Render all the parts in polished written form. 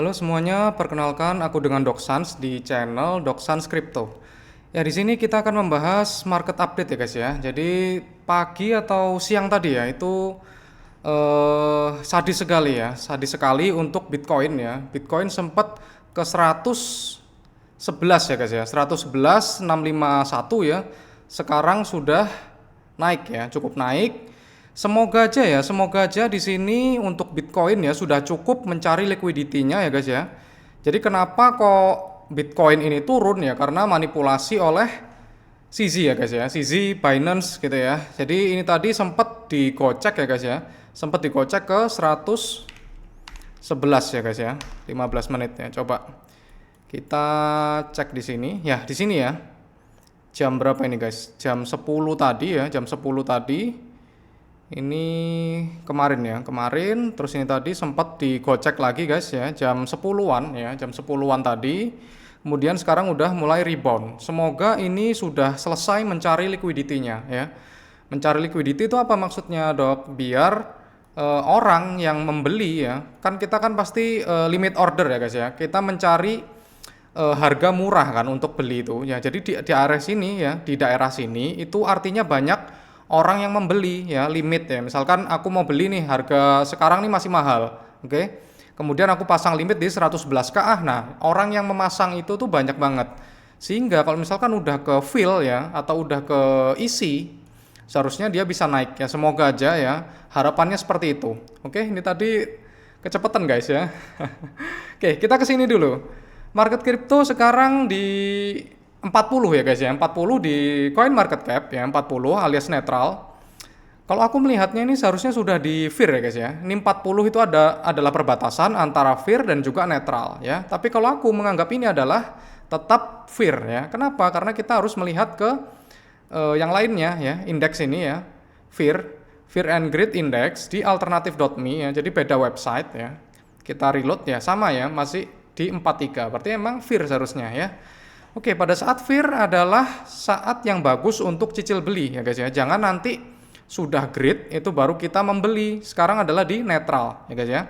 Halo semuanya, perkenalkan aku dengan Doksans di channel Doksans Crypto. Ya, di sini kita akan membahas market update ya guys ya. Jadi pagi atau siang tadi ya itu sadis sekali ya, sadis sekali untuk Bitcoin ya. Bitcoin sempat ke 111 ya guys ya, 111,651 ya. Sekarang sudah naik ya, cukup naik. Semoga aja di sini untuk Bitcoin ya sudah cukup mencari liquidity-nya ya guys ya. Jadi kenapa kok Bitcoin ini turun ya? Karena manipulasi oleh CZ ya guys ya, CZ Binance gitu ya. Jadi ini tadi sempat digocek ya guys ya. Sempat digocek ke 111 ya guys ya. 15 menit ya. Coba kita cek di sini. Ya, di sini ya. Jam berapa ini guys? Jam 10 tadi ya, jam 10 tadi. Ini kemarin ya, kemarin terus ini tadi sempat digocek lagi guys ya, jam 10-an ya, jam 10-an tadi. Kemudian sekarang udah mulai rebound. Semoga ini sudah selesai mencari liquidity-nya ya. Mencari liquidity itu apa maksudnya, Dok? Biar orang yang membeli ya, kan kita kan pasti limit order ya guys ya. Kita mencari harga murah kan untuk beli itu ya. Jadi di area sini ya, di daerah sini itu artinya banyak orang yang membeli ya, limit ya. Misalkan aku mau beli nih, harga sekarang nih masih mahal, oke? Kemudian aku pasang limit di 111K. Nah, orang yang memasang itu tuh banyak banget. Sehingga kalau misalkan udah ke fill ya, atau udah ke isi, seharusnya dia bisa naik ya. Semoga aja ya, harapannya seperti itu. Oke, ini tadi kecepatan guys ya. Oke, kita ke sini dulu. Market crypto sekarang di 40 ya guys ya, 40 di coin market cap ya, 40 alias netral. Kalau aku melihatnya ini seharusnya sudah di fear ya guys ya. Ini 40 itu adalah perbatasan antara fear dan juga netral ya. Tapi kalau aku menganggap ini adalah tetap fear ya. Kenapa? Karena kita harus melihat ke yang lainnya ya, indeks ini ya. Fear and Greed Index di alternative.me ya. Jadi beda website ya. Kita reload ya, sama ya, masih di 43. Berarti emang fear seharusnya ya. Oke, pada saat fear adalah saat yang bagus untuk cicil beli ya guys ya. Jangan nanti sudah greed itu baru kita membeli. Sekarang adalah di netral ya guys ya.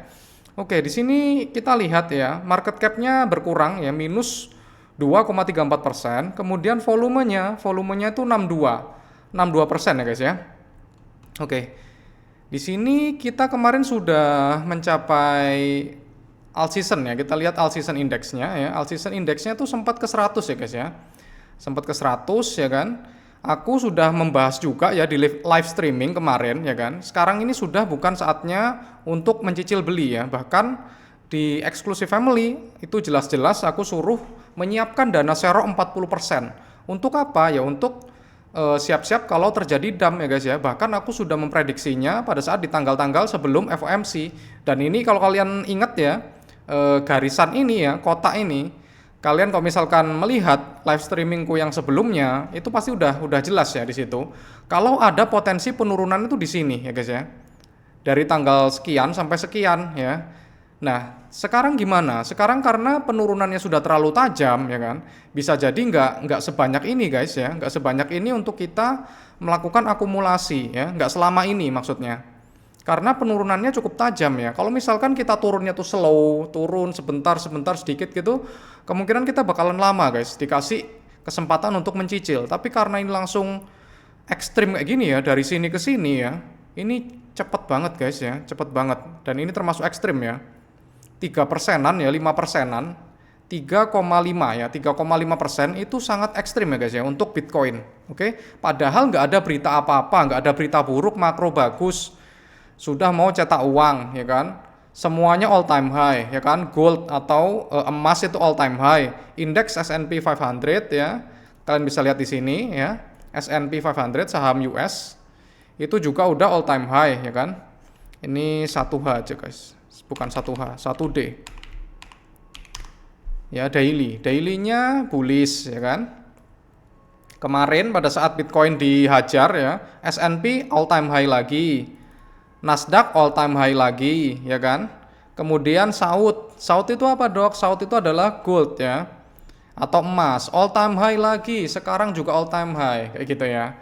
Oke, di sini kita lihat ya, market cap-nya berkurang ya, minus 2,34%. Kemudian volumenya itu 62% ya guys ya. Oke. Di sini kita kemarin sudah mencapai all season ya, kita lihat all season indeksnya ya. All season indeksnya tuh sempat ke 100 ya guys ya. Sempat ke 100 ya kan. Aku sudah membahas juga ya di live streaming kemarin ya kan. Sekarang ini sudah bukan saatnya untuk mencicil beli ya. Bahkan di Exclusive Family itu jelas-jelas aku suruh menyiapkan dana sero 40%. Untuk apa? Ya untuk siap-siap kalau terjadi dump ya guys ya. Bahkan aku sudah memprediksinya pada saat di tanggal-tanggal sebelum FOMC. Dan ini kalau kalian ingat ya, garisan ini ya, kotak ini, kalian kalau misalkan melihat live streamingku yang sebelumnya, itu pasti udah jelas ya di situ. Kalau ada potensi penurunan itu di sini ya guys ya. Dari tanggal sekian sampai sekian ya. Nah, sekarang gimana? Sekarang karena penurunannya sudah terlalu tajam ya kan, bisa jadi nggak sebanyak ini guys ya, nggak sebanyak ini untuk kita melakukan akumulasi ya, nggak selama ini maksudnya. Karena penurunannya cukup tajam ya. Kalau misalkan kita turunnya tuh slow, turun sebentar sedikit gitu, kemungkinan kita bakalan lama guys, dikasih kesempatan untuk mencicil. Tapi karena ini langsung ekstrim kayak gini ya, dari sini ke sini ya, ini cepet banget guys ya, cepet banget. Dan ini termasuk ekstrim ya. 3%-an ya, 5%-an, 3,5 ya, 3,5% itu sangat ekstrim ya guys ya untuk Bitcoin. Oke, padahal nggak ada berita apa-apa, nggak ada berita buruk, makro bagus, sudah mau cetak uang ya kan, semuanya all time high ya kan, gold atau emas itu all time high, indeks S&P 500 ya, kalian bisa lihat di sini ya, S&P 500 saham US itu juga udah all time high ya kan. Ini 1H aja guys, bukan 1H, 1D ya, dailynya bullish ya kan. Kemarin pada saat Bitcoin dihajar ya, S&P all time high lagi, Nasdaq all time high lagi ya kan. Kemudian Saud itu apa dok? Saud itu adalah gold ya, atau emas, all time high lagi, sekarang juga all time high kayak gitu ya.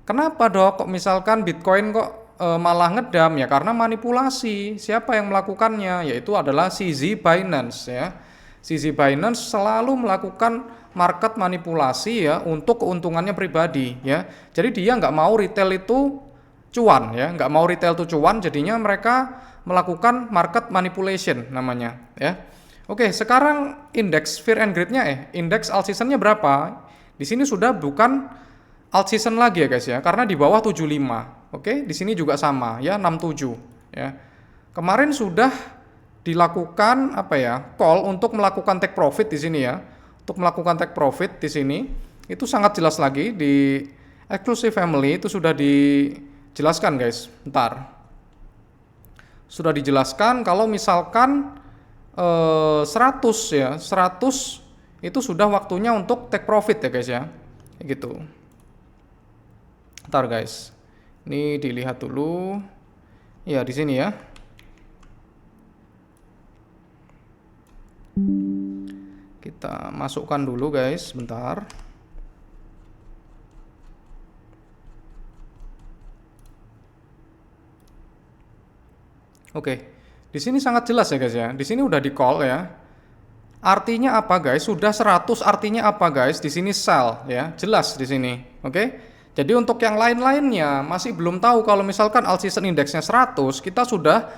Kenapa dok? Kok misalkan Bitcoin kok malah ngedam ya karena manipulasi. Siapa yang melakukannya? Yaitu adalah CZ Binance ya. CZ Binance selalu melakukan market manipulasi ya untuk keuntungannya pribadi ya. Jadi dia nggak mau retail itu cuan ya, nggak mau retail itu cuan, jadinya mereka melakukan market manipulation namanya ya. Oke, sekarang indeks fear and greed-nya indeks alt season-nya berapa? Di sini sudah bukan alt season lagi ya guys ya, karena di bawah 75. Oke, di sini juga sama ya 67 ya. Kemarin sudah dilakukan call untuk melakukan take profit di sini ya. Untuk melakukan take profit di sini itu sangat jelas lagi di exclusive family itu sudah dijelaskan guys. Bentar. Sudah dijelaskan kalau misalkan 100 ya, 100 itu sudah waktunya untuk take profit ya guys ya. Kayak gitu. Bentar guys. Ini dilihat dulu. Ya, di sini ya. Kita masukkan dulu guys, bentar. Oke. Di sini sangat jelas ya guys ya. Di sini udah di call ya. Artinya apa guys? Sudah 100 artinya apa guys? Di sini sell ya. Jelas di sini. Oke. Jadi untuk yang lain-lainnya masih belum tahu kalau misalkan alt season indeksnya 100, kita sudah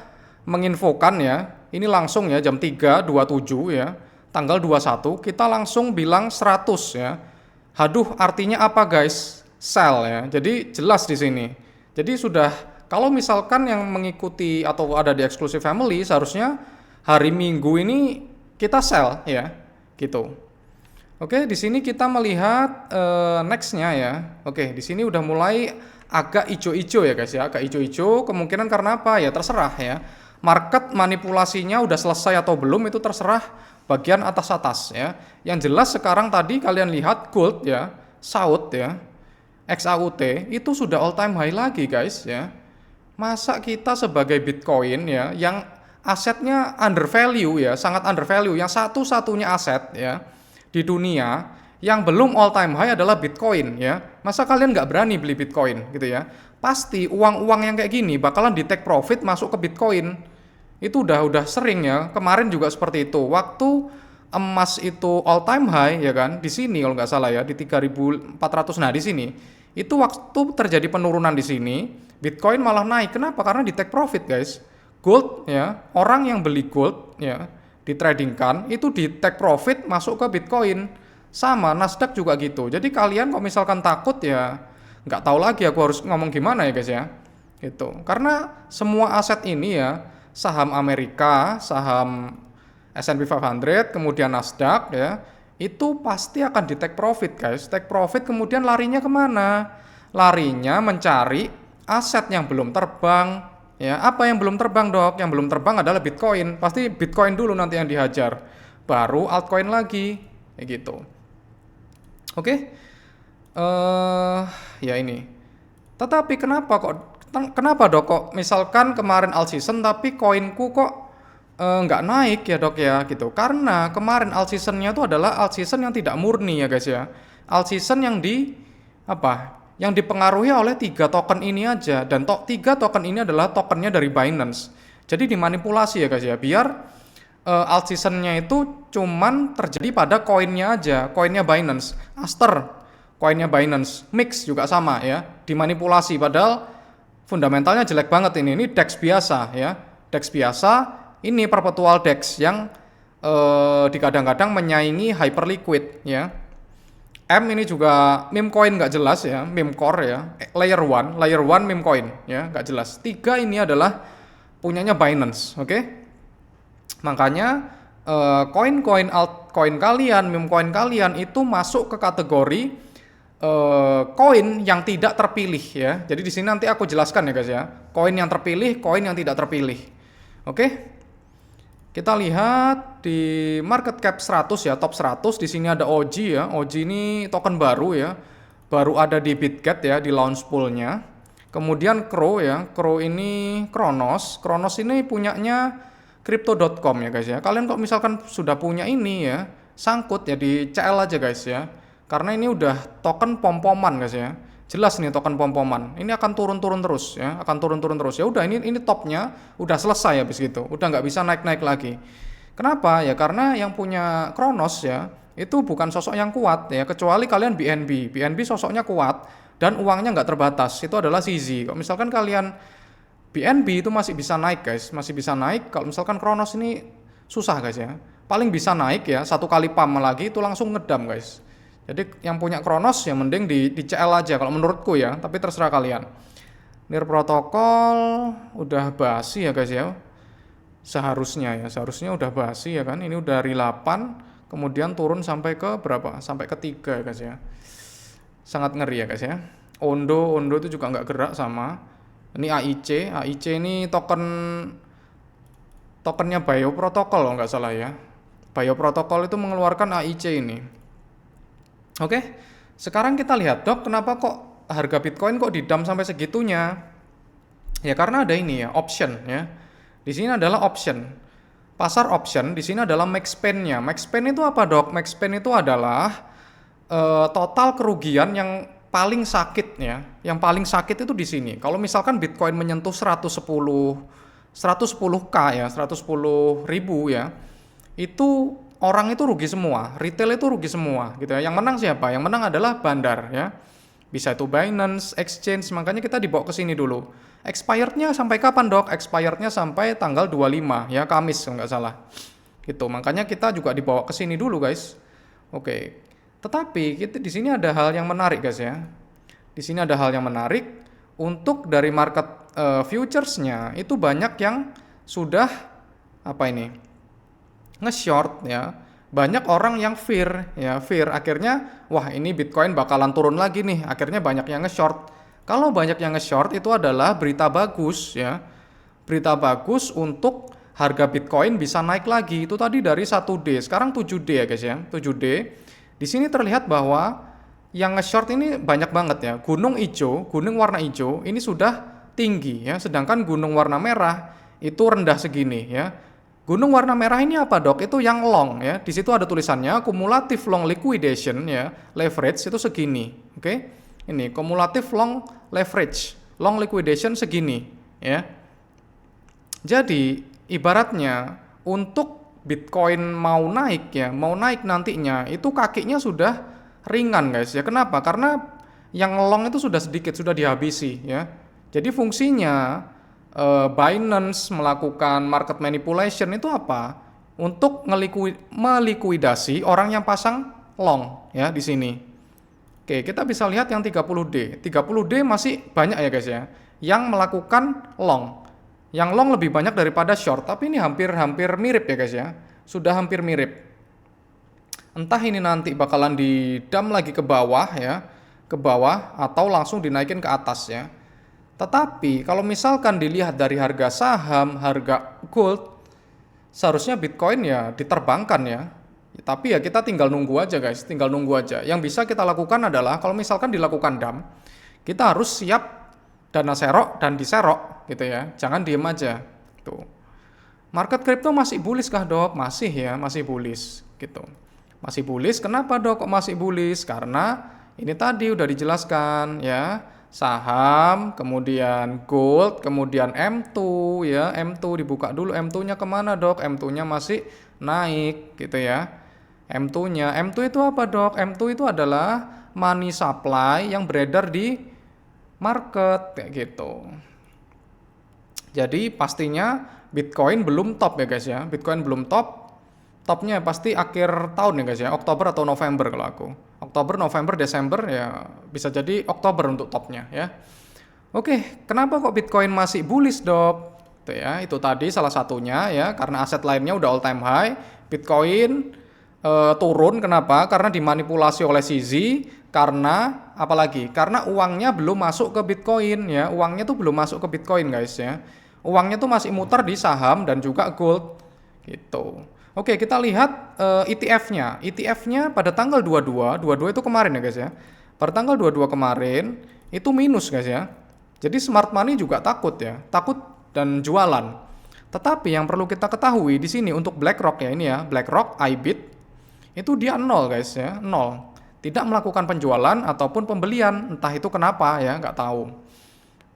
menginfokan ya. Ini langsung ya jam 3.27 ya. Tanggal 21 kita langsung bilang 100 ya. Haduh, artinya apa guys? Sell ya. Jadi jelas di sini. Jadi sudah kalau misalkan yang mengikuti atau ada di exclusive family seharusnya hari Minggu ini kita sell ya. Gitu. Oke, di sini kita melihat next-nya ya. Oke, di sini udah mulai agak ijo-ijo ya guys ya, agak ijo-ijo. Kemungkinan karena apa? Ya terserah ya. Market manipulasinya udah selesai atau belum itu terserah bagian atas-atas ya. Yang jelas sekarang tadi kalian lihat gold ya, SAUT ya, XAUT itu sudah all time high lagi guys ya. Masa kita sebagai Bitcoin ya, yang asetnya undervalue ya, sangat undervalue, yang satu-satunya aset ya di dunia yang belum all time high adalah Bitcoin ya. Masa kalian nggak berani beli Bitcoin gitu ya? Pasti uang-uang yang kayak gini bakalan di take profit masuk ke Bitcoin. Itu udah sering ya. Kemarin juga seperti itu. Waktu emas itu all time high ya kan, di sini kalau nggak salah ya di 3.400. Nah, di sini itu waktu terjadi penurunan di sini, Bitcoin malah naik. Kenapa? Karena di take profit guys. Gold ya, orang yang beli gold ya ditradingkan itu di take profit masuk ke Bitcoin. Sama Nasdaq juga gitu. Jadi kalian kalau misalkan takut ya nggak tahu lagi aku harus ngomong gimana ya guys ya. Gitu. Karena semua aset ini ya, saham Amerika, saham S&P 500, kemudian Nasdaq ya, itu pasti akan di take profit guys. Take profit kemudian larinya kemana? Larinya mencari aset yang belum terbang. Ya, apa yang belum terbang dok? Yang belum terbang adalah Bitcoin. Pasti Bitcoin dulu nanti yang dihajar, baru altcoin lagi, kayak gitu. Oke, ya ini. Tetapi kenapa dok kok misalkan kemarin alt season tapi koinku kok nggak naik ya dok ya gitu? Karena kemarin alt seasonnya itu adalah alt season yang tidak murni ya guys ya. Alt season yang yang dipengaruhi oleh 3 token ini aja, dan 3 token ini adalah tokennya dari Binance. Jadi dimanipulasi ya guys ya, biar alt season-nya itu cuman terjadi pada koinnya aja, koinnya Binance, Aster, koinnya Binance, Mix juga sama ya, dimanipulasi padahal fundamentalnya jelek banget ini DEX biasa ya, DEX biasa, ini perpetual DEX yang dikadang-kadang menyaingi hyperliquid ya. M ini juga meme coin nggak jelas ya, meme core ya, layer 1 meme coin ya, nggak jelas. 3 ini adalah punyanya Binance, oke? Makanya koin-koin altcoin kalian, meme coin kalian itu masuk ke kategori koin yang tidak terpilih ya. Jadi di sini nanti aku jelaskan ya guys ya, koin yang terpilih, koin yang tidak terpilih, oke? Kita lihat di market cap 100 ya, top 100 di sini ada OG ya. OG ini token baru ya. Baru ada di Bitget ya, di launch pool-nya. Kemudian Crow ya. Crow ini Kronos. Kronos ini punyanya crypto.com ya guys ya. Kalian kok misalkan sudah punya ini ya, sangkut ya di CL aja guys ya. Karena ini udah token pom-poman guys ya. Jelas nih token pom-poman. Ini akan turun-turun terus ya, akan turun-turun terus. Ya udah ini topnya udah selesai habis gitu. Udah nggak bisa naik-naik lagi. Kenapa? Ya karena yang punya Kronos ya, itu bukan sosok yang kuat ya, kecuali kalian BNB. BNB sosoknya kuat dan uangnya nggak terbatas. Itu adalah CZ. Kalau misalkan kalian BNB itu masih bisa naik guys, masih bisa naik. Kalau misalkan Kronos ini susah guys ya. Paling bisa naik ya, satu kali pump lagi itu langsung ngedam guys. Jadi yang punya Kronos ya mending di CL aja kalau menurutku ya, tapi terserah kalian. Near protokol udah basi ya guys ya. Seharusnya udah basi ya kan. Ini udah RI 8, kemudian turun sampai ke berapa? Sampai ke 3 ya guys ya. Sangat ngeri ya guys ya. Ondo itu juga nggak gerak sama. Ini AIC ini tokennya Bio Protocol kalau nggak salah ya. Bio Protocol itu mengeluarkan AIC ini. Oke, sekarang kita lihat dok, kenapa kok harga Bitcoin kok didam sampai segitunya? Ya karena ada ini ya, option ya. Di sini adalah option. Pasar option di sini adalah max pain-nya. Max pain itu apa dok? Max pain itu adalah total kerugian yang paling sakit ya. Yang paling sakit itu di sini. Kalau misalkan Bitcoin menyentuh 110k ya, 110.000 ya, itu orang itu rugi semua, retail itu rugi semua gitu ya. Yang menang siapa? Yang menang adalah bandar ya. Bisa itu Binance, exchange, makanya kita dibawa ke sini dulu. Expirednya sampai kapan dok? Expirednya sampai tanggal 25 ya, Kamis kalau nggak salah. Gitu, makanya kita juga dibawa ke sini dulu guys. Oke. Tetapi kita di sini ada hal yang menarik guys ya. Di sini ada hal yang menarik untuk dari market futuresnya itu banyak yang sudah apa ini? Nge-short ya. Banyak orang yang fear akhirnya wah ini Bitcoin bakalan turun lagi nih, akhirnya banyak yang nge-short. Kalau banyak yang nge-short itu adalah berita bagus ya, berita bagus untuk harga Bitcoin bisa naik lagi. Itu tadi dari 1D sekarang 7D ya guys ya, 7D. Di sini terlihat bahwa yang nge-short ini banyak banget ya. Gunung warna hijau ini sudah tinggi ya, sedangkan gunung warna merah itu rendah segini ya. Gunung warna merah ini apa dok? Itu yang long ya. Di situ ada tulisannya cumulative long liquidation ya, leverage itu segini. Oke. Ini cumulative long leverage, long liquidation segini ya. Jadi ibaratnya untuk Bitcoin mau naik ya, mau naik nantinya itu kakinya sudah ringan guys ya. Kenapa? Karena yang long itu sudah sedikit, sudah dihabisi ya. Jadi fungsinya Binance melakukan market manipulation itu apa? Untuk melikuidasi orang yang pasang long ya di sini. Oke, kita bisa lihat yang 30D. 30D masih banyak ya guys ya yang melakukan long. Yang long lebih banyak daripada short, tapi ini hampir mirip ya guys ya. Sudah hampir mirip. Entah ini nanti bakalan didam lagi ke bawah ya, ke bawah atau langsung dinaikin ke atas ya. Tetapi kalau misalkan dilihat dari harga saham, harga gold, seharusnya Bitcoin ya diterbangkan ya. Tapi ya kita tinggal nunggu aja guys, tinggal nunggu aja. Yang bisa kita lakukan adalah kalau misalkan dilakukan dam, kita harus siap dana serok dan diserok gitu ya. Jangan diem aja. Tuh. Market crypto masih bullish kah dok? Masih ya, masih bullish gitu. Masih bullish. Kenapa dok kok masih bullish? Karena ini tadi udah dijelaskan ya. Saham, kemudian gold, kemudian M2 ya. M2 dibuka dulu. M2-nya kemana dok? M2-nya masih naik gitu ya. M2-nya. M2 itu apa dok? M2 itu adalah money supply yang beredar di market kayak gitu. Jadi pastinya Bitcoin belum top ya guys ya. Bitcoin belum top. Topnya pasti akhir tahun ya guys ya. Oktober atau November kalau aku. Oktober, November, Desember ya bisa jadi Oktober untuk topnya ya. Oke, kenapa kok Bitcoin masih bullish dok? Tuh ya, itu tadi salah satunya ya, karena aset lainnya udah all time high. Bitcoin turun kenapa? Karena dimanipulasi oleh CZ. Karena apalagi? Karena uangnya belum masuk ke Bitcoin ya. Uangnya tuh belum masuk ke Bitcoin guys ya. Uangnya tuh masih muter di saham dan juga gold gitu. Oke, kita lihat ETF-nya. ETF-nya pada tanggal 22 itu kemarin ya guys ya. Pada tanggal 22 kemarin itu minus guys ya. Jadi smart money juga takut ya, takut dan jualan. Tetapi yang perlu kita ketahui di sini untuk BlackRock ya, ini ya, BlackRock, IBIT itu dia 0 guys ya, 0. tidak melakukan penjualan ataupun pembelian, entah itu kenapa ya, nggak tahu.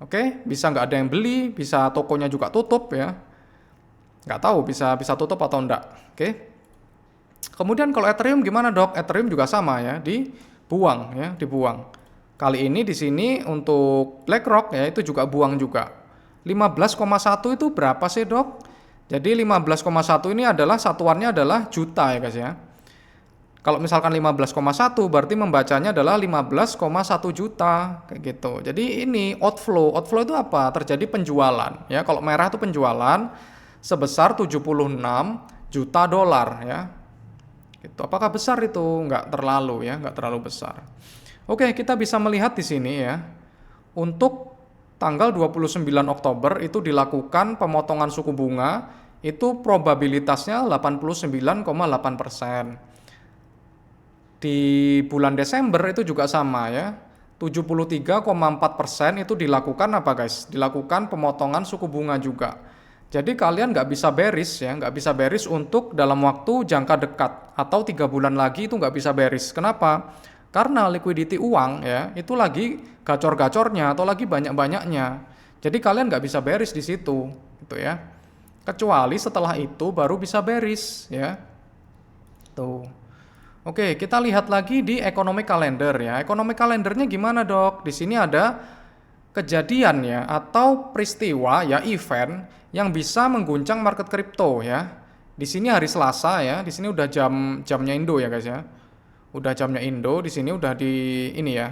Oke, bisa nggak ada yang beli, bisa tokonya juga tutup ya, nggak tahu bisa tutup atau enggak. Oke. Kemudian kalau Ethereum gimana dok? Ethereum juga sama ya, dibuang. Kali ini di sini untuk BlackRock ya itu juga buang juga. 15,1 itu berapa sih dok? Jadi 15,1 ini adalah satuannya adalah juta ya guys ya. Kalau misalkan 15,1 berarti membacanya adalah 15,1 juta kayak gitu. Jadi ini outflow. Outflow itu apa? Terjadi penjualan ya. Kalau merah itu penjualan sebesar 76 juta dolar ya. Gitu. Apakah besar itu? Nggak terlalu ya, nggak terlalu besar. Oke, kita bisa melihat di sini ya. Untuk tanggal 29 Oktober itu dilakukan pemotongan suku bunga, itu probabilitasnya 89,8%. Di bulan Desember itu juga sama ya. 73,4% itu dilakukan apa guys? Dilakukan pemotongan suku bunga juga. Jadi kalian nggak bisa bearish ya, nggak bisa bearish untuk dalam waktu jangka dekat atau 3 bulan lagi itu nggak bisa bearish. Kenapa? Karena liquidity uang ya itu lagi gacor-gacornya atau lagi banyak-banyaknya. Jadi kalian nggak bisa bearish di situ, gitu ya. Kecuali setelah itu baru bisa bearish ya. Tuh. Oke, kita lihat lagi di economic calendar ya. Economic calendarnya gimana dok? Di sini ada kejadian ya atau peristiwa ya event yang bisa mengguncang market kripto ya. Di sini hari Selasa ya. Di sini udah jamnya Indo ya guys ya. Udah jamnya Indo. Di sini udah di ini ya.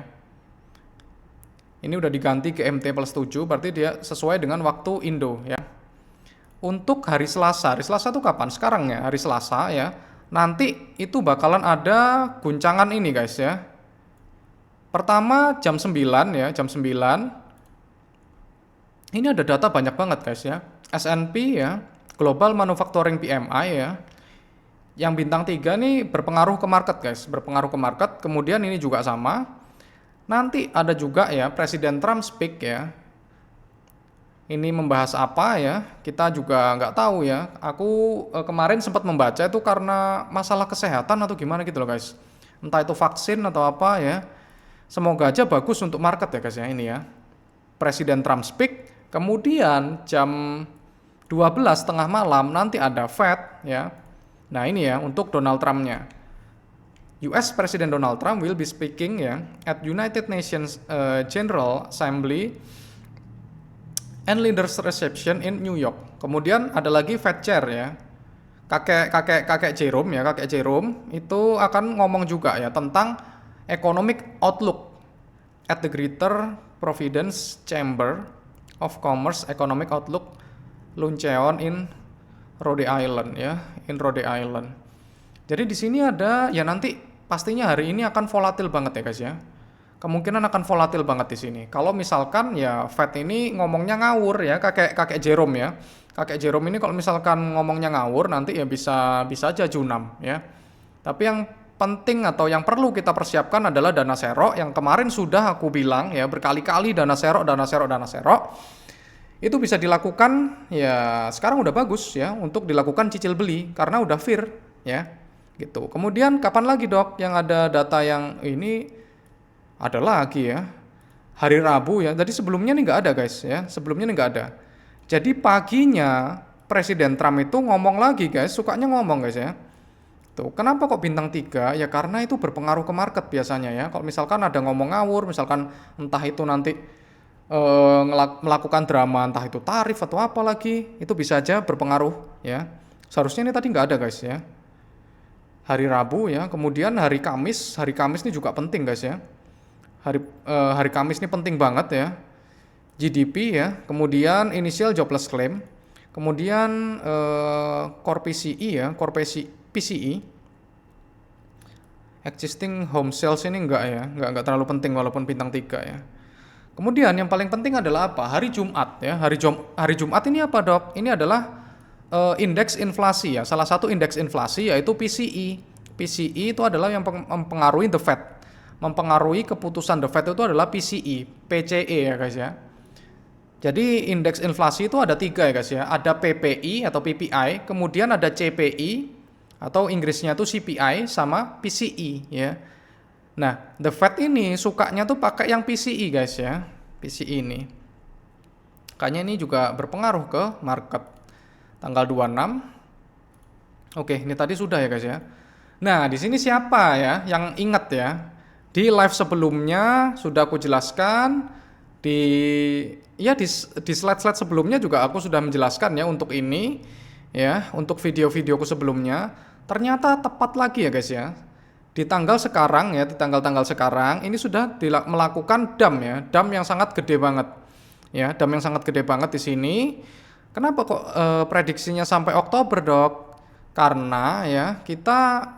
Ini udah diganti ke MT plus 7 berarti dia sesuai dengan waktu Indo ya. Untuk hari Selasa itu kapan? Sekarang ya, hari Selasa ya. Nanti itu bakalan ada guncangan ini guys ya. Pertama jam 9 ya, jam 9. Ini ada data banyak banget guys ya. S&P ya, Global Manufacturing PMI ya. Yang bintang 3 nih berpengaruh ke market guys, berpengaruh ke market. Kemudian ini juga sama. Nanti ada juga ya Presiden Trump speak ya. Ini membahas apa ya? Kita juga nggak tahu ya. Aku kemarin sempat membaca itu karena masalah kesehatan atau gimana gitu loh guys. Entah itu vaksin atau apa ya. Semoga aja bagus untuk market ya guys ya ini ya. Presiden Trump speak. Kemudian jam 12 tengah malam nanti ada Fed ya. Nah ini ya untuk Donald Trump-nya. US President Donald Trump will be speaking ya at United Nations General Assembly and Leaders Reception in New York. Kemudian ada lagi Fed Chair ya. Kakek Jerome itu akan ngomong juga ya tentang economic outlook at the Greater Providence Chamber of Commerce Economic Outlook Luncheon in Rhode Island ya, in Rhode Island. Jadi di sini ada ya nanti pastinya hari ini akan volatil banget ya guys ya. Kemungkinan akan volatil banget di sini. Kalau misalkan ya Fed ini ngomongnya ngawur ya, kakek Jerome ya. Kakek Jerome ini kalau misalkan ngomongnya ngawur nanti ya bisa aja junam ya. Tapi yang penting atau yang perlu kita persiapkan adalah dana serok yang kemarin sudah aku bilang ya berkali-kali dana serok. Itu bisa dilakukan ya sekarang udah bagus ya untuk dilakukan cicil beli karena udah fair ya. Gitu. Kemudian kapan lagi dok yang ada data yang ini ada lagi ya, hari Rabu ya. Tadi sebelumnya nih nggak ada guys ya, sebelumnya nih nggak ada. Jadi paginya Presiden Trump itu ngomong lagi guys, sukanya ngomong guys ya. Tuh, kenapa kok bintang 3? Ya karena itu berpengaruh ke market biasanya ya. Kalau misalkan ada ngomong ngawur, misalkan entah itu nanti melakukan drama, entah itu tarif atau apa lagi, itu bisa aja berpengaruh ya. Seharusnya ini tadi nggak ada guys ya. Hari Rabu ya, kemudian hari Kamis ini juga penting guys ya. Hari Kamis ini penting banget ya. GDP ya, kemudian initial jobless claim, kemudian core PCE ya, PCE, existing home sales ini enggak terlalu penting walaupun bintang 3 ya. Kemudian yang paling penting adalah apa? Hari Jumat ya. Hari Jumat ini apa dok? Ini adalah indeks inflasi ya. Salah satu indeks inflasi yaitu PCE. PCE itu adalah yang mempengaruhi the Fed. Mempengaruhi keputusan the Fed itu adalah PCE, PCE ya guys ya. Jadi indeks inflasi itu ada 3 ya guys ya. Ada PPI atau PPI, kemudian ada CPI atau Inggrisnya itu CPI sama PCE ya. Nah, The Fed ini sukanya tuh pakai yang PCE guys ya. PCE ini. Kayaknya ini juga berpengaruh ke market. Tanggal 26. Oke, ini tadi sudah ya guys ya. Nah, di sini siapa ya yang ingat ya? Di live sebelumnya sudah aku jelaskan, di slide-slide sebelumnya juga aku sudah menjelaskan ya untuk ini ya, untuk video-videoku sebelumnya. Ternyata tepat lagi ya guys ya. Di tanggal sekarang ya, di tanggal-tanggal sekarang ini sudah melakukan dump ya, dump yang sangat gede banget. Ya, dump yang sangat gede banget di sini. Kenapa kok prediksinya sampai Oktober, Dok? Karena ya, kita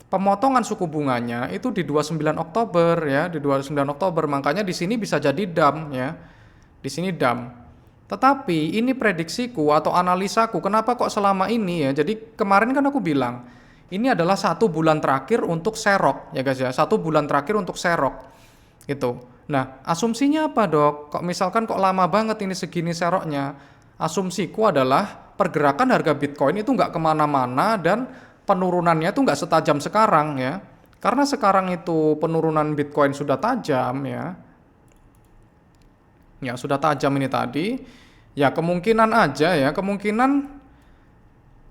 pemotongan suku bunganya itu di 29 Oktober ya, di 29 Oktober. Makanya di sini bisa jadi dump ya. Di sini dump. Tetapi ini prediksiku atau analisaku, kenapa kok selama ini ya? Jadi kemarin kan aku bilang, ini adalah 1 bulan terakhir untuk serok ya guys ya. 1 bulan terakhir untuk serok gitu. Nah, asumsinya apa, Dok? Kok misalkan kok lama banget ini segini seroknya? Asumsiku adalah pergerakan harga Bitcoin itu nggak kemana-mana dan penurunannya itu nggak setajam sekarang ya. Karena sekarang itu penurunan Bitcoin sudah tajam ya. Ya, sudah tajam ini tadi. Ya, kemungkinan aja ya, kemungkinan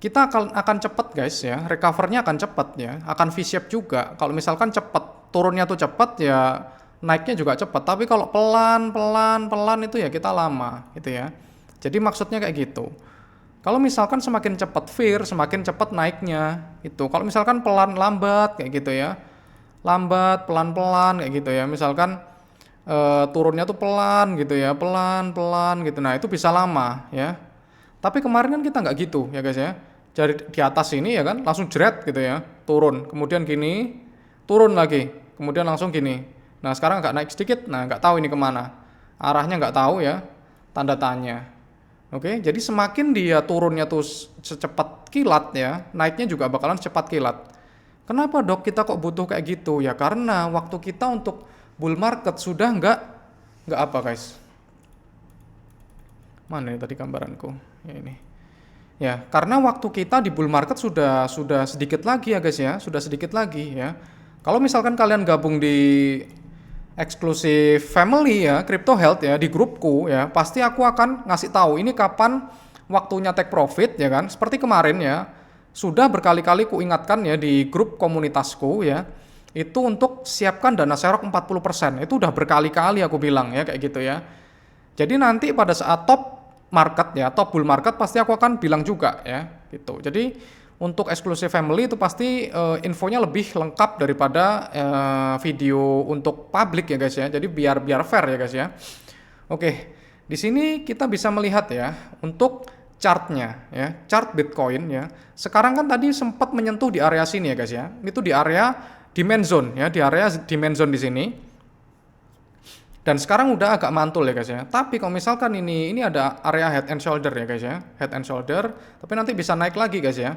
kita akan cepat guys ya. Recovernya akan cepat ya. Akan V-shape juga. Kalau misalkan cepat, turunnya tuh cepat ya, naiknya juga cepat. Tapi kalau pelan itu ya kita lama gitu ya. Jadi maksudnya kayak gitu. Kalau misalkan semakin cepat veer, semakin cepat naiknya itu. Kalau misalkan pelan lambat kayak gitu ya. Lambat, pelan-pelan kayak gitu ya. Misalkan turunnya tuh pelan gitu ya, pelan gitu. Nah, itu bisa lama ya. Tapi kemarin kan kita nggak gitu ya guys ya. Jadi di atas ini ya kan langsung jeret gitu ya, turun. Kemudian gini, turun lagi. Kemudian langsung gini. Nah, sekarang nggak naik sedikit. Nah, nggak tahu ini kemana. Arahnya nggak tahu ya, tanda tanya. Oke, jadi semakin dia turunnya tuh secepat kilat ya, naiknya juga bakalan secepat kilat. Kenapa, Dok, kita kok butuh kayak gitu? Ya karena waktu kita untuk bull market sudah nggak apa guys. Mana ya tadi gambaranku? Ya ini. Ya, karena waktu kita di bull market sudah sedikit lagi ya guys ya, sudah sedikit lagi ya. Kalau misalkan kalian gabung di Exclusive Family ya, Crypto Health ya, di grupku ya, pasti aku akan ngasih tahu ini kapan waktunya take profit ya kan. Seperti kemarin ya, sudah berkali-kali ku ingatkan ya di grup komunitasku ya, itu untuk siapkan dana serok 40%. Itu udah berkali-kali aku bilang ya kayak gitu ya. Jadi nanti pada saat top market ya, top bull market pasti aku akan bilang juga ya gitu. Jadi untuk Exclusive Family itu pasti infonya lebih lengkap daripada video untuk publik ya guys ya. Jadi biar fair ya guys ya. Oke, di sini kita bisa melihat ya untuk chartnya ya, chart Bitcoin ya. Sekarang kan tadi sempat menyentuh di area sini ya guys ya. Itu di area demand zone ya, di area demand zone di sini. Dan sekarang udah agak mantul ya guys ya. Tapi kalau misalkan ini ada area head and shoulder ya guys ya. Head and shoulder. Tapi nanti bisa naik lagi guys ya.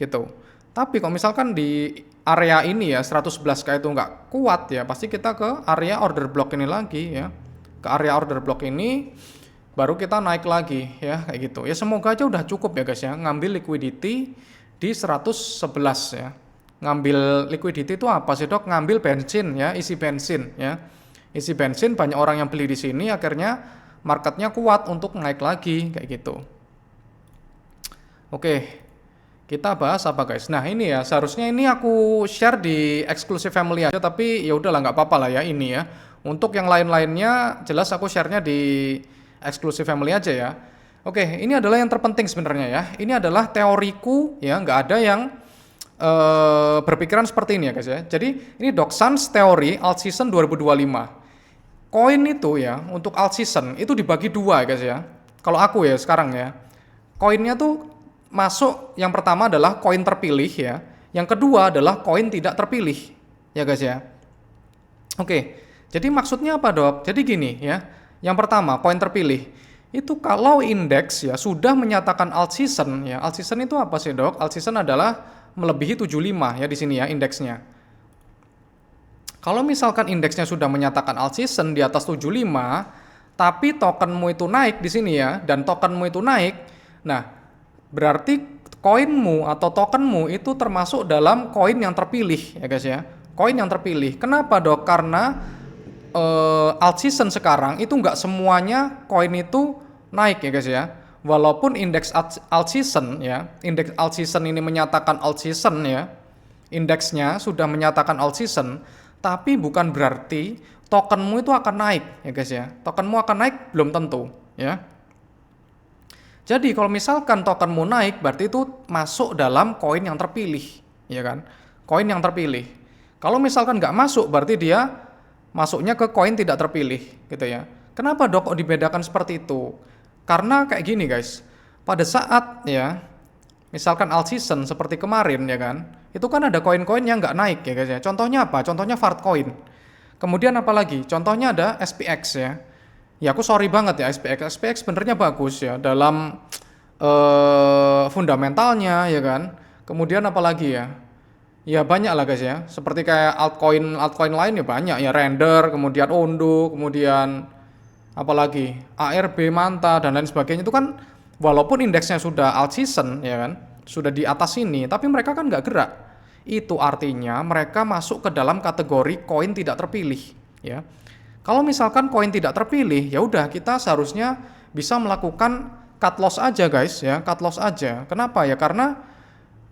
Gitu. Tapi kalau misalkan di area ini ya 111k itu nggak kuat ya. Pasti kita ke area order block ini lagi ya. Ke area order block ini. Baru kita naik lagi ya. Kayak gitu. Ya semoga aja udah cukup ya guys ya. Ngambil liquidity di 111 ya. Ngambil liquidity itu apa sih, Dok? Ngambil bensin ya. Isi bensin ya. Isi bensin, banyak orang yang beli di sini, akhirnya marketnya kuat untuk naik lagi kayak gitu. Oke, kita bahas apa guys? Nah ini ya, seharusnya ini aku share di Exclusive Family aja, tapi ya udahlah nggak apa-apa lah ya ini ya. Untuk yang lain-lainnya jelas aku share-nya di Exclusive Family aja ya. Oke, ini adalah yang terpenting sebenarnya ya. Ini adalah teoriku ya, nggak ada yang berpikiran seperti ini ya guys ya. Jadi ini Doc Sans teori alt season 2025. Koin itu ya untuk alt season itu dibagi dua guys ya. Kalau aku ya sekarang ya, koinnya tuh masuk, yang pertama adalah koin terpilih ya, yang kedua adalah koin tidak terpilih ya guys ya. Oke, jadi maksudnya apa, Dok? Jadi gini ya, yang pertama koin terpilih itu kalau indeks ya sudah menyatakan alt season ya. Alt season itu apa sih, Dok? Alt season adalah melebihi 75 ya di sini ya indeksnya. Kalau misalkan indeksnya sudah menyatakan alt season di atas 75, tapi tokenmu itu naik di sini ya, dan tokenmu itu naik, nah berarti koinmu atau tokenmu itu termasuk dalam koin yang terpilih ya guys ya. koin yang terpilih. Kenapa dok? Karena alt season sekarang itu nggak semuanya koin itu naik ya guys ya. Walaupun indeks alt season ya, indeks alt season ini menyatakan alt season ya, indeksnya sudah menyatakan alt season, tapi bukan berarti tokenmu itu akan naik ya guys ya. Tokenmu akan naik belum tentu ya. Jadi kalau misalkan tokenmu naik berarti itu masuk dalam koin yang terpilih ya kan. Koin yang terpilih. Kalau misalkan nggak masuk berarti dia masuknya ke koin tidak terpilih gitu ya. Kenapa dok kok dibedakan seperti itu? Karena kayak gini guys, pada saat ya misalkan alt season seperti kemarin ya kan, itu kan ada koin-koin yang nggak naik ya guys ya. Contohnya apa? Contohnya Fart Coin. Kemudian apa lagi? Contohnya ada SPX ya. Ya aku sorry banget ya SPX. SPX sebenarnya bagus ya dalam fundamentalnya ya kan. Kemudian apa lagi ya? Ya banyak lah guys ya. Seperti kayak altcoin lain ya banyak ya, Render, kemudian Ondo, kemudian apalagi ARB, Manta dan lain sebagainya itu kan walaupun indeksnya sudah alt season ya kan, sudah di atas ini, tapi mereka kan nggak gerak. Itu artinya mereka masuk ke dalam kategori koin tidak terpilih ya. Kalau misalkan koin tidak terpilih, ya udah kita seharusnya bisa melakukan cut loss aja guys ya, cut loss aja. Kenapa ya? Karena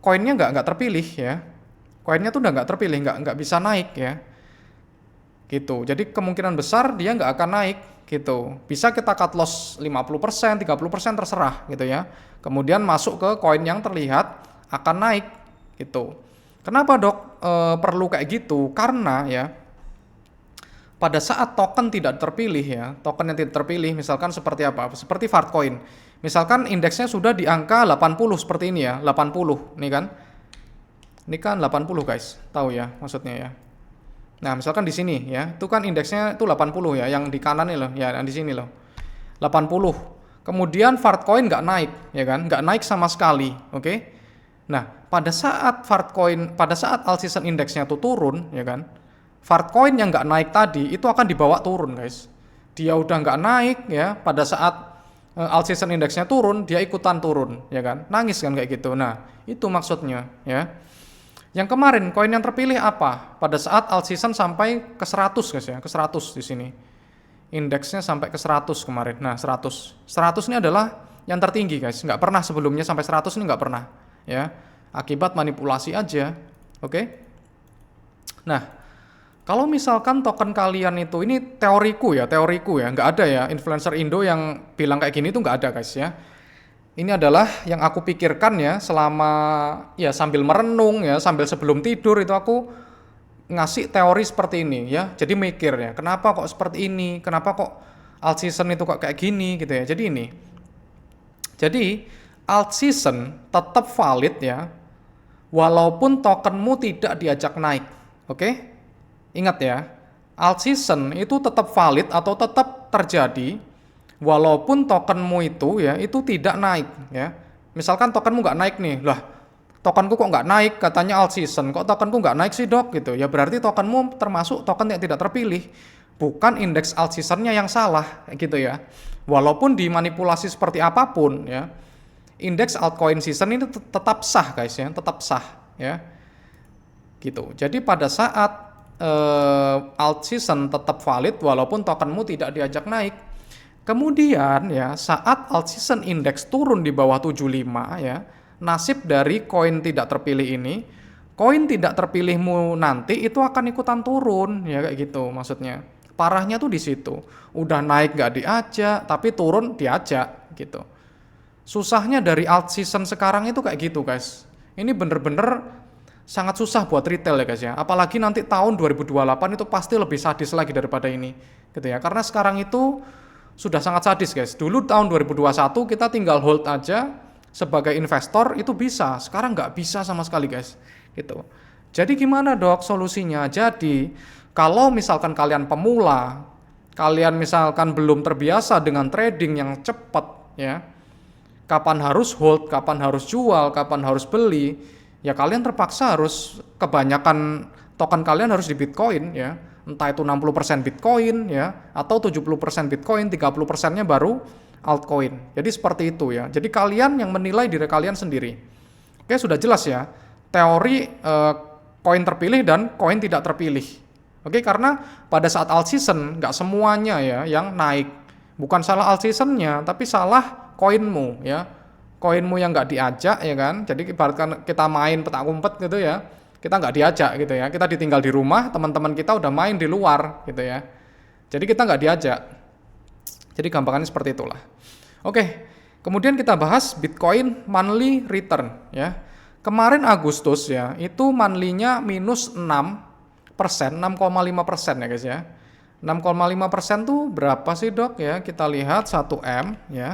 koinnya nggak terpilih ya. Koinnya tuh udah nggak terpilih, nggak bisa naik ya. Gitu. Jadi kemungkinan besar dia nggak akan naik gitu. Bisa kita cut loss 50%, 30% terserah gitu ya. Kemudian masuk ke koin yang terlihat akan naik gitu. Kenapa dok perlu kayak gitu? Karena ya pada saat token tidak terpilih ya, token yang tidak terpilih misalkan seperti apa? Seperti Fartcoin. Misalkan indeksnya sudah di angka 80 seperti ini ya, 80 nih kan. Ini kan 80 guys, tahu ya maksudnya ya. Nah, misalkan di sini ya, itu kan indeksnya itu 80 ya, yang di kanan nih loh, ya yang di sini loh. 80. Kemudian Fartcoin nggak naik, ya kan? Nggak naik sama sekali, oke? Nah, pada saat alt season indeksnya tuh turun, ya kan? Fartcoin yang nggak naik tadi itu akan dibawa turun guys. Dia udah nggak naik ya, pada saat alt season indeksnya turun, dia ikutan turun, ya kan? Nangis kan kayak gitu. Nah, itu maksudnya ya. Yang kemarin koin yang terpilih apa? Pada saat alt season sampai ke 100 guys ya, ke 100 di sini. Indeksnya sampai ke 100 kemarin. Nah, 100. 100 ini adalah yang tertinggi guys. Nggak pernah sebelumnya sampai 100 ini nggak pernah ya. Akibat manipulasi aja. Oke? Nah, kalau misalkan token kalian itu, ini teoriku ya, nggak ada ya influencer Indo yang bilang kayak gini itu nggak ada guys ya. Ini adalah yang aku pikirkan ya selama ya sambil merenung ya, sambil sebelum tidur itu aku ngasih teori seperti ini ya. Jadi mikir ya, kenapa kok seperti ini, kenapa kok alt season itu kok kayak gini gitu ya. Jadi alt season tetap valid ya, walaupun tokenmu tidak diajak naik, oke? Ingat ya, alt season itu tetap valid atau tetap terjadi walaupun tokenmu itu ya itu tidak naik ya. Misalkan tokenmu nggak naik nih, lah tokenku kok nggak naik, katanya alt season, kok tokenku nggak naik sih dok gitu. Ya berarti tokenmu termasuk token yang tidak terpilih, bukan indeks alt seasonnya yang salah gitu ya. Walaupun dimanipulasi seperti apapun ya, indeks altcoin season ini tetap sah guys ya, tetap sah ya. Gitu. Jadi pada saat alt season tetap valid walaupun tokenmu tidak diajak naik. Kemudian ya saat alt season index turun di bawah 75 ya, nasib dari koin tidak terpilih ini, koin tidak terpilihmu nanti itu akan ikutan turun ya kayak gitu maksudnya. Parahnya tuh di situ. Udah naik nggak diajak, tapi turun diajak gitu. Susahnya dari alt season sekarang itu kayak gitu guys. Ini bener-bener sangat susah buat retail ya guys ya. Apalagi nanti tahun 2028 itu pasti lebih sadis lagi daripada ini gitu ya. Karena sekarang itu sudah sangat sadis guys. Dulu tahun 2021 kita tinggal hold aja sebagai investor itu bisa. Sekarang nggak bisa sama sekali guys gitu. Jadi gimana dok solusinya? Jadi kalau misalkan kalian pemula, kalian misalkan belum terbiasa dengan trading yang cepat ya, kapan harus hold, kapan harus jual, kapan harus beli, ya kalian terpaksa harus kebanyakan token kalian harus di Bitcoin ya. Entah itu 60% Bitcoin ya, atau 70% Bitcoin, 30%-nya baru altcoin. Jadi seperti itu ya. Jadi kalian yang menilai diri kalian sendiri. Oke, sudah jelas ya. Teori koin terpilih dan koin tidak terpilih. Oke, karena pada saat alt season nggak semuanya ya yang naik. Bukan salah alt seasonnya, tapi salah koinmu ya. Koinmu yang nggak diajak ya kan. Jadi ibaratkan kita main petak umpet gitu ya, kita nggak diajak gitu ya. Kita ditinggal di rumah, teman-teman kita udah main di luar gitu ya. Jadi kita nggak diajak. Jadi gampangannya seperti itulah. Oke, kemudian kita bahas Bitcoin monthly return ya. Kemarin Agustus ya, itu monthly-nya minus 6%, 6,5% ya guys ya. 6,5% tuh berapa sih dok ya? Kita lihat 1M ya.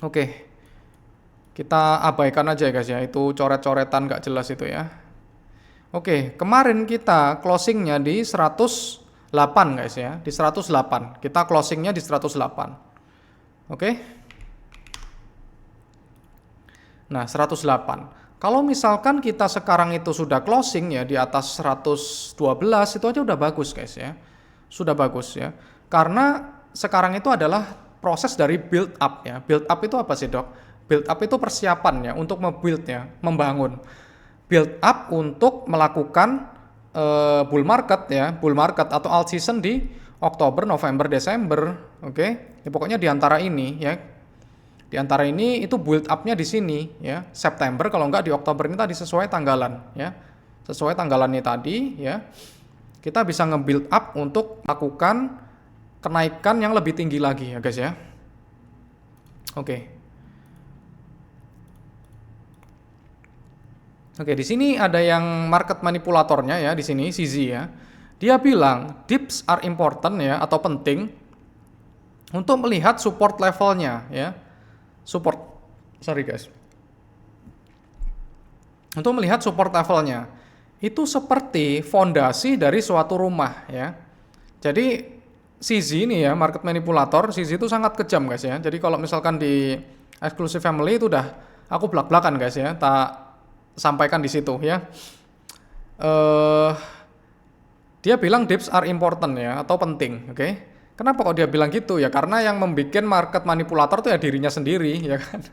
Oke, kita abaikan aja ya guys ya, itu coret-coretan nggak jelas itu ya. Oke, kemarin kita closingnya di 108 guys ya, di 108. Kita closingnya di 108. Oke. Nah, 108. Kalau misalkan kita sekarang itu sudah closing ya di atas 112, itu aja udah bagus guys ya. Sudah bagus ya. Karena sekarang itu adalah proses dari build up ya. Build up itu apa sih dok? Build up itu persiapan ya untuk membuild ya, membangun. Build up untuk melakukan bull market ya, bull market atau alt season di Oktober, November, Desember. Oke. Ya, pokoknya di antara ini ya. Di antara ini itu build up-nya di sini ya, September kalau enggak di Oktober ini tadi sesuai tanggalan ya. Sesuai tanggalannya tadi ya. Kita bisa nge-build up untuk melakukan kenaikan yang lebih tinggi lagi ya guys ya. Oke. Oke, di sini ada yang market manipulatornya ya di sini CZ ya. Dia bilang dips are important ya atau penting untuk melihat support levelnya ya. Untuk melihat support levelnya itu seperti fondasi dari suatu rumah ya. Jadi CZ ini ya, market manipulator, CZ itu sangat kejam guys ya. Jadi kalau misalkan di Exclusive Family itu udah aku belak-belakan guys ya, tak sampaikan di situ ya. Dia bilang dips are important ya atau penting, oke? Kenapa kok dia bilang gitu ya? Karena yang membuat market manipulator itu ya dirinya sendiri, ya kan?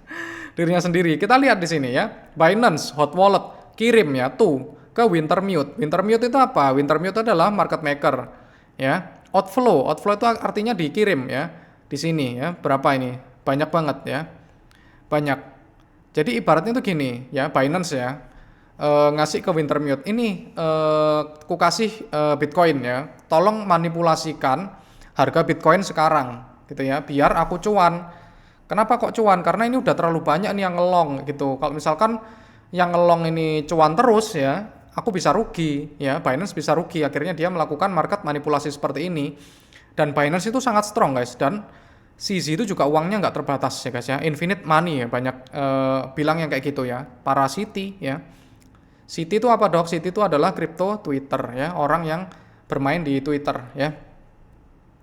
Dirinya sendiri. Kita lihat di sini ya, Binance Hot Wallet kirim ya tuh ke Wintermute. Wintermute itu apa? Wintermute adalah market maker, ya. Outflow itu artinya dikirim ya. Di sini ya, berapa ini? Banyak banget ya, banyak. Jadi ibaratnya itu gini ya, Binance ya, ngasih ke Wintermute ini, ku kasih Bitcoin ya, tolong manipulasikan harga Bitcoin sekarang gitu ya, biar aku cuan. Kenapa kok cuan? Karena ini udah terlalu banyak nih yang ngelong gitu. Kalau misalkan yang ngelong ini cuan terus ya, aku bisa rugi ya, Binance bisa rugi. Akhirnya dia melakukan market manipulasi seperti ini. Dan Binance itu sangat strong guys, dan CZ itu juga uangnya nggak terbatas ya guys ya, infinite money ya, banyak bilang yang kayak gitu ya. Parasiti ya. City itu apa dok? City itu adalah crypto Twitter ya, orang yang bermain di Twitter ya.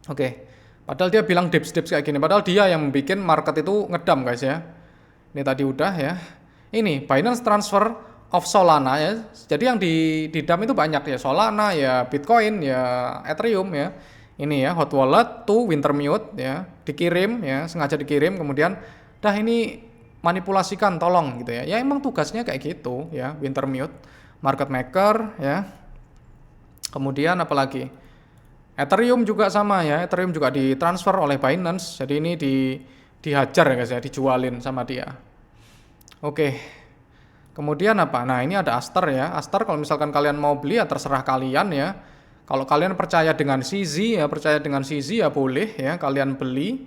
Oke, padahal dia bilang dips kayak gini, padahal dia yang bikin market itu ngedam guys ya. Ini tadi udah ya. Ini Binance Transfer of Solana ya. Jadi yang di dam itu banyak ya, Solana ya, Bitcoin ya, Ethereum ya. Ini ya, hot wallet to Wintermute ya, dikirim ya, sengaja dikirim, kemudian dah ini manipulasikan tolong gitu ya. Ya emang tugasnya kayak gitu ya, Wintermute, market maker ya. Kemudian apalagi? Ethereum juga sama ya, Ethereum juga ditransfer oleh Binance, jadi ini dihajar ya guys ya, dijualin sama dia. Oke, kemudian apa? Nah ini ada Aster ya, Aster kalau misalkan kalian mau beli ya terserah kalian ya. Kalau kalian percaya dengan CZ ya boleh ya kalian beli.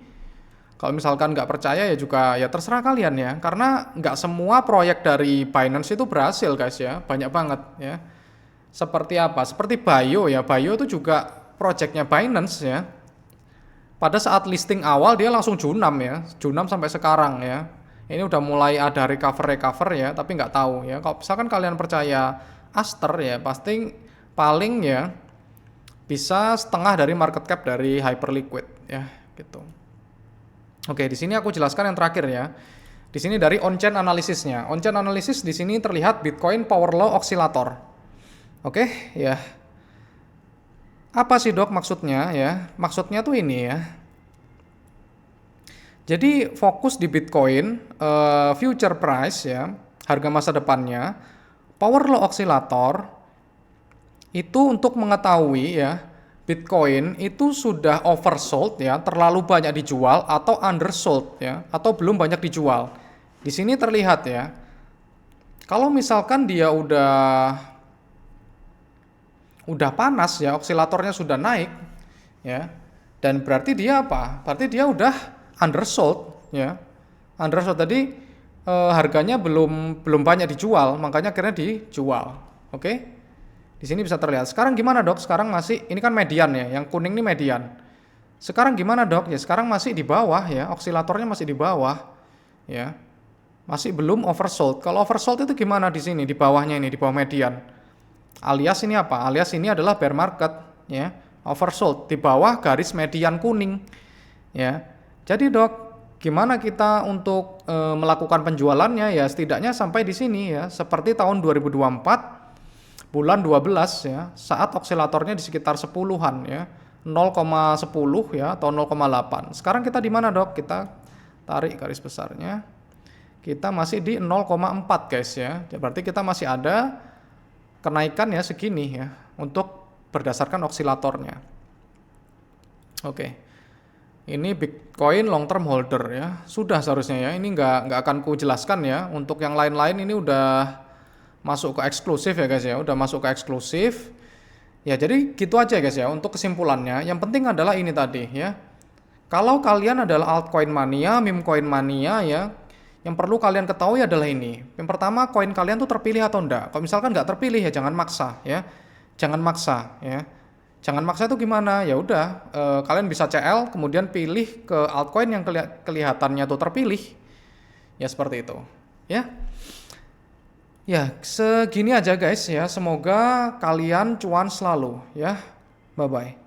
Kalau misalkan nggak percaya ya juga ya terserah kalian ya, karena nggak semua proyek dari Binance itu berhasil guys ya, banyak banget ya. Seperti apa? Seperti Bayo ya, Bayo itu juga projectnya Binance ya. Pada saat listing awal dia langsung junam ya, junam sampai sekarang ya. Ini udah mulai ada recover ya, tapi nggak tahu ya. Kalau misalkan kalian percaya Aster ya, pasti paling ya bisa setengah dari market cap dari Hyperliquid ya, gitu. Oke, di sini aku jelaskan yang terakhir ya. Di sini dari on-chain analisisnya. On-chain analysis di sini terlihat Bitcoin Power Law Oscillator. Oke, ya. Apa sih dok maksudnya ya? Maksudnya tuh ini ya. Jadi fokus di Bitcoin future price ya, harga masa depannya Power law oscillator itu untuk mengetahui ya Bitcoin itu sudah oversold ya, terlalu banyak dijual atau undersold ya, atau belum banyak dijual. Di sini terlihat ya. Kalau misalkan dia udah panas ya, osilatornya sudah naik ya. Dan berarti dia apa? Berarti dia udah undersold ya. Undersold tadi harganya belum banyak dijual, makanya akhirnya dijual. Oke? Di sini bisa terlihat. Sekarang gimana, Dok? Sekarang masih ini kan median ya, yang kuning ini median. Sekarang gimana, Dok? Ya sekarang masih di bawah ya, osilatornya masih di bawah ya. Masih belum oversold. Kalau oversold itu gimana di sini, di bawahnya ini, di bawah median? Alias ini apa? Alias ini adalah bear market ya. Oversold di bawah garis median kuning ya. Jadi, Dok, gimana kita untuk melakukan penjualannya ya, setidaknya sampai di sini ya, seperti tahun 2024 bulan 12 ya, saat osilatornya di sekitar 10-an ya, 0,10 ya atau 0,8. Sekarang kita di mana, Dok? Kita tarik garis besarnya. Kita masih di 0,4 guys ya. Berarti kita masih ada kenaikan ya segini ya untuk berdasarkan osilatornya. Oke. Ini Bitcoin long term holder ya. Sudah seharusnya ya. Ini nggak akan ku jelaskan ya. Untuk yang lain-lain ini udah masuk ke eksklusif ya guys ya, udah masuk ke eksklusif. Ya jadi gitu aja guys ya untuk kesimpulannya. Yang penting adalah ini tadi ya. Kalau kalian adalah altcoin mania, meme coin mania ya, yang perlu kalian ketahui adalah ini. Yang pertama, koin kalian tuh terpilih atau enggak. Kalau misalkan nggak terpilih ya jangan maksa ya. Jangan maksa ya. Jangan maksa itu gimana? Ya udah, kalian bisa CL kemudian pilih ke altcoin yang kelihatannya tuh terpilih. Ya seperti itu. Ya. Ya, segini aja guys ya. Semoga kalian cuan selalu ya. Bye bye.